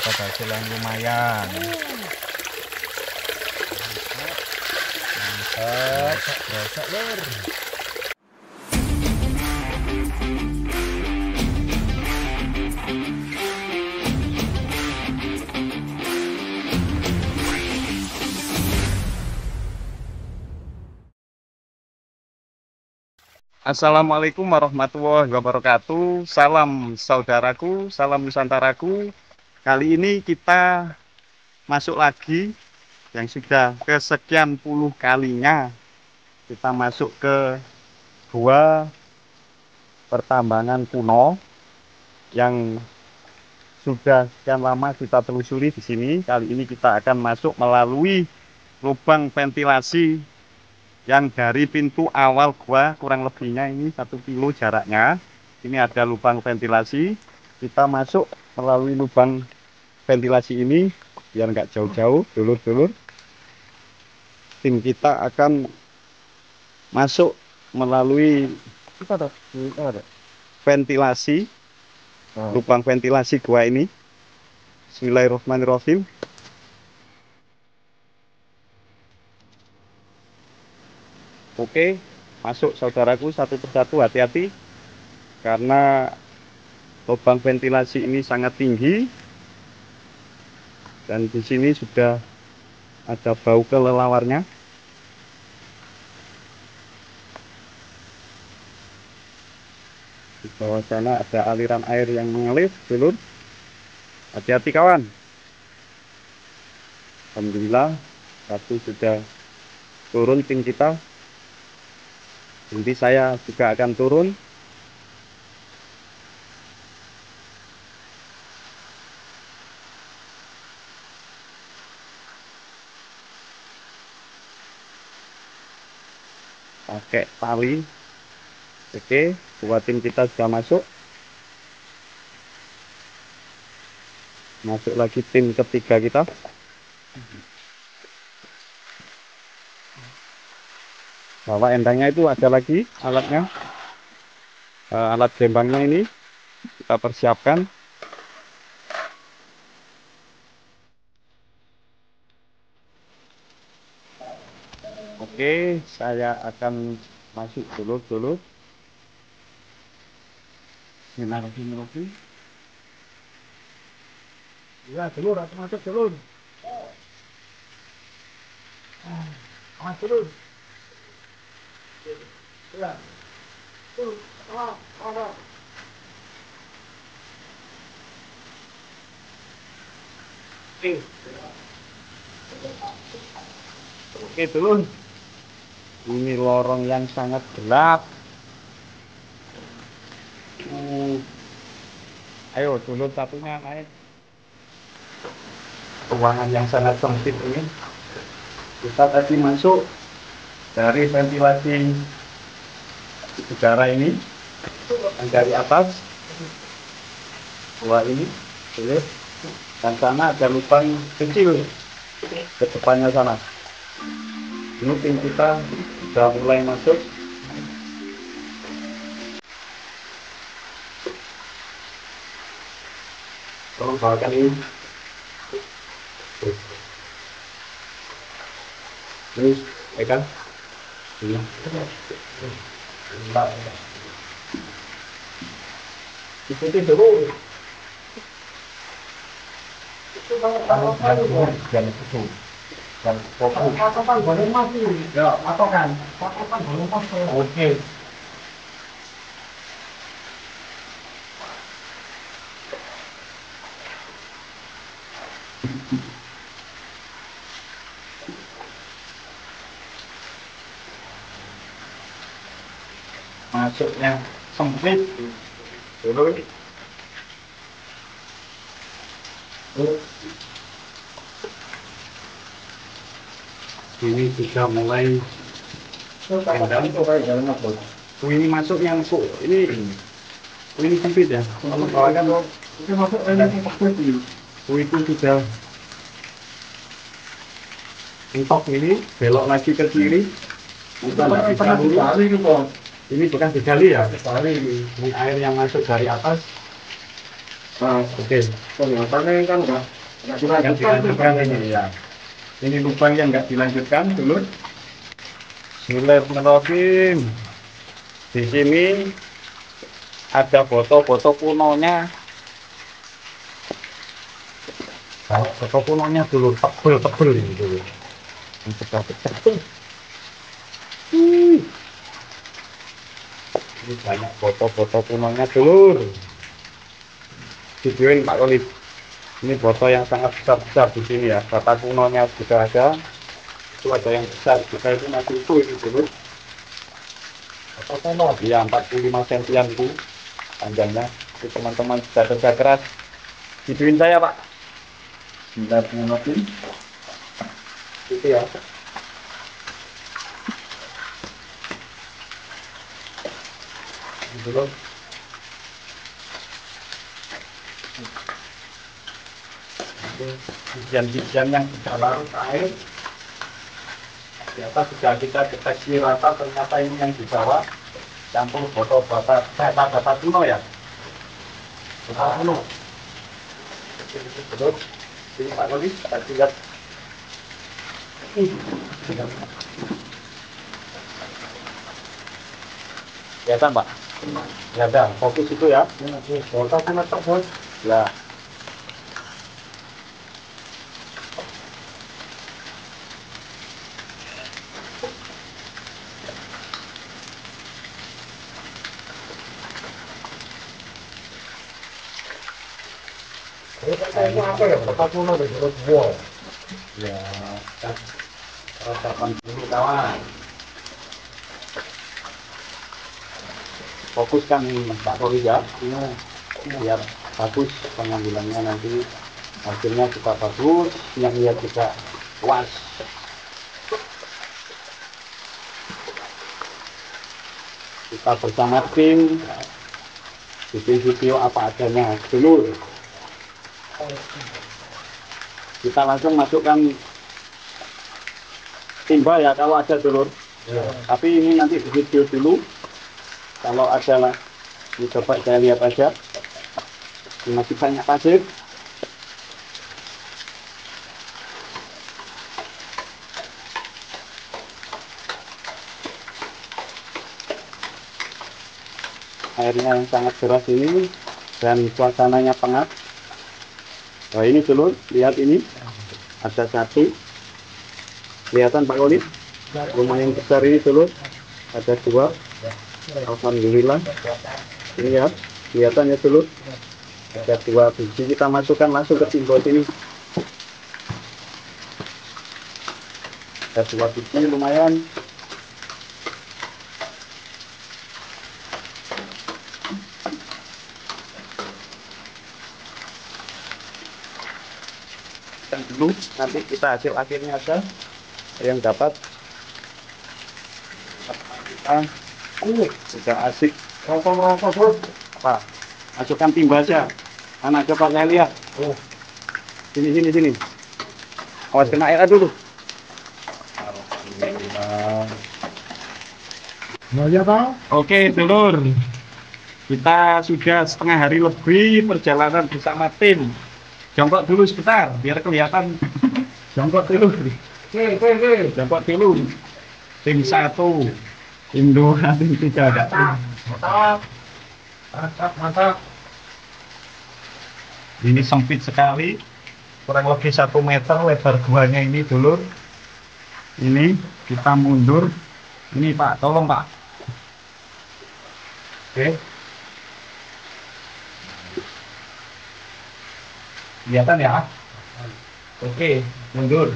dapat hasil yang lumayan. Mantap, berasa lur. Assalamualaikum warahmatullahi wabarakatuh. Salam saudaraku, salam nusantaraku. Kali ini kita masuk lagi yang sudah kesekian puluh kalinya kita masuk ke gua pertambangan kuno yang sudah sekian lama kita telusuri di sini. Kali ini kita akan masuk melalui lubang ventilasi yang dari pintu awal gua, kurang lebihnya ini 1 kilo jaraknya. Ini ada lubang ventilasi, kita masuk melalui lubang ventilasi ini biar nggak jauh-jauh. Dulur-dulur, tim kita akan masuk melalui ventilasi, lubang ventilasi gua ini. Bismillahirrahmanirrahim. Oke, masuk saudaraku satu persatu, hati-hati karena lubang ventilasi ini sangat tinggi dan di sini sudah ada bau kelelawarnya. Di bawah sana ada aliran air yang mengalir, dulur. Hati-hati kawan. Alhamdulillah satu sudah turun tim kita. Nanti saya juga akan turun. Pakai tali. Oke, dua tim kita sudah masuk. Masuk lagi tim ketiga kita. Bawa endangnya itu ada lagi alatnya. Alat gembangnya ini kita persiapkan. Oke, saya akan masuk dulu. Bismillahirrahmanirrahim. Ya, dulur, aku masuk dulur. Masuk dulur. Ya. Oke dulur. Ini lorong yang sangat gelap. Ayo dulur, satunya naik. Ruangan yang sangat sempit ini. Kita tadi masuk dari ventilasi udara ini, yang dari atas gua ini, dan sana ada lubang kecil ke depannya sana. Ini tim kita sudah mulai masuk. Tolong bawakan ini. Ini, kan? Ini. Ikuti dulu. Jangan itu. Dan fokus. Patokan boleh mati. Ya, patokan. Patokan boleh mati. Oke. Masuknya sempit. Dulu. Ini sudah mulai endang. Ini masuk yang ini sempit ya. Kalau bawakan itu masuk itu sudah entok, ini belok lagi ke kiri. Ini bekas digali ya. Ini air yang masuk dari atas. Oke. Ternyata kan enggak Nggak dilanjutkan ini ya. Ini lubang yang nggak dilanjutkan dulu. Bismillahirrahmanirrahim. Di sini ada foto-foto kunonya. Foto kunonya dulu, tebel-tebel ini dulu. Yang pecah-pecah tuh. Ini banyak foto-foto kunonya dulu. Videoin Pak Kolis. Ini foto yang sangat besar-besar di sini ya. Kata kunonya juga ada. Itu ada yang besar juga, itu masih itu ini dulu. Foto kuno ya 45 sentian itu panjangnya. Itu teman-teman bisa kerja keras. Videoin saya Pak. Bismillahirrahmanirrahim. Itu ya. Ini dulu. Bijian-bijian yang dalam air ternyata sudah kita deteksi rata, ternyata ini yang di bawah campur bata kuno ya, bata kuno. Terus ini Pak Loli kita lihat kelihatan Pak, kelihatan fokus itu ya, bata kuno tersebut ya. Ini apa ya? Bata kuno dari buah. Ya, rasakan dulu kawan. Fokuskan Pak Loli ya, ini biar bagus pengambilannya, nanti hasilnya juga bagus, yang lihat juga puas. Kita bersama tim bikin video apa adanya dulu. Kita langsung masukkan timba ya kalau ada dulur ya. Tapi ini nanti di video dulu kalau ada lah, coba saya lihat aja. Ini masih banyak pasir. Airnya yang sangat deras ini dan suasananya pengap. Wah ini dulur, lihat ini ada satu, kelihatan Pak Kolit, lumayan besar ini dulur, ada dua. Alhamdulillah, ini ya kelihatannya dulur, ada dua biji. Kita masukkan langsung ke timba ini, ada dua biji lumayan. Dan dulu nanti kita hasil akhirnya aja yang dapat. Sudah asik. Rokok bro. Apa? Masukkan timba aja. Anak cepat saya lihat. Sini. Awas kena air dulu. Alhamdulillah. Mau ya Bang? Oke dulur, kita sudah setengah hari lebih perjalanan bersama tim. Jongkok dulu sebentar biar kelihatan. Jongkok dulu. Jongkok dulu. Tim 1, tim 2, tim 3 ada. Mantap. Ini sempit sekali, kurang lebih 1 meter lebar guanya ini dulur. Ini kita mundur. Ini Pak, tolong Pak. Oke. Kelihatan ya? Oke, mundur.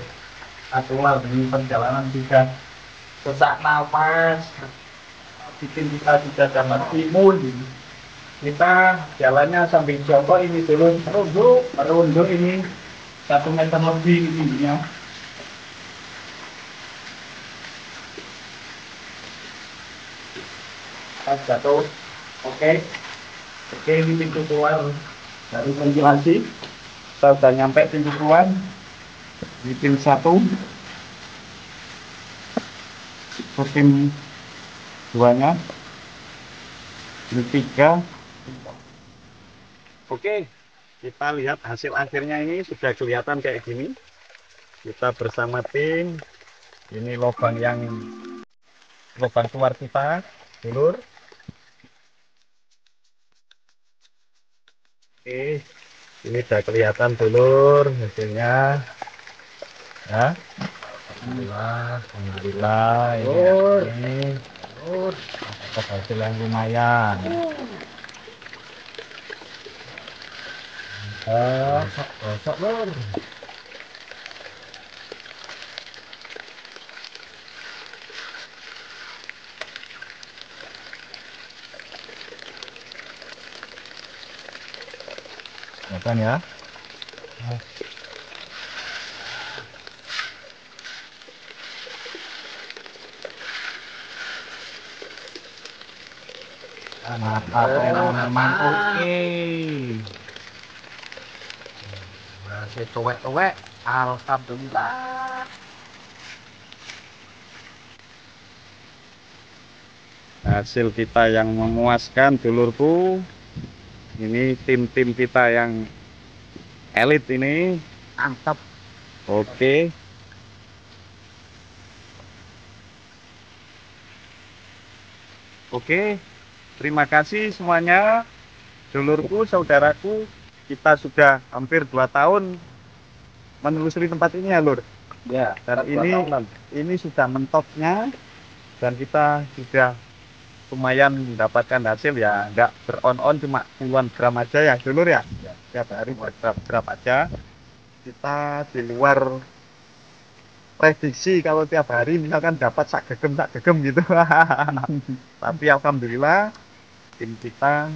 Atulah ini perjalanan juga sesak nafas. Bikin kita juga dapat imun. Kita jalannya sambil jongkok ini dulu, merunduk ini 1 meter lebih ininya. Pas jatuh, oke, ini pintu keluar dari ventilasi. Kita sudah nyampe pintu keluar di tim 1, ke tim 2-nya, tim 3. Oke, Kita lihat hasil akhirnya ini sudah kelihatan kayak gini. Kita bersama tim, ini lubang keluar kita, dulur. Oke, ini sudah kelihatan dulur hasilnya. Ya, alhamdulillah ini dapat hasil yang lumayan. Sok lur. Kelihatan ya. Mantap teman-teman. Oke. Masih tuwek-tuwek. Alhamdulillah. Hasil kita yang memuaskan dulurku. Ini tim-tim kita yang elit ini. Mantap. Oke. Oke. Terima kasih semuanya. Dulurku, saudaraku, kita sudah hampir 2 tahun menelusuri tempat ini ya, Lur. Ya, Dan ini sudah mentoknya dan kita sudah lumayan mendapatkan hasil ya, nggak beron-on, cuma puluhan gram aja ya, Dulur ya. Tiap hari berapa aja. Kita di luar prediksi kalau tiap hari misalkan dapat sak gegem gitu. Tapi alhamdulillah tim kita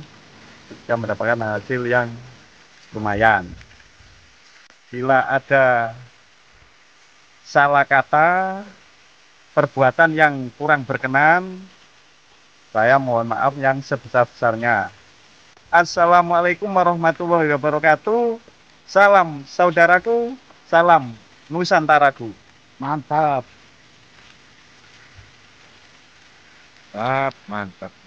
sudah mendapatkan hasil yang lumayan. Bila ada salah kata, perbuatan yang kurang berkenan, saya mohon maaf yang sebesar-besarnya. Assalamualaikum warahmatullahi wabarakatuh. Salam saudaraku, salam Nusantaraku. mantap. Mantap.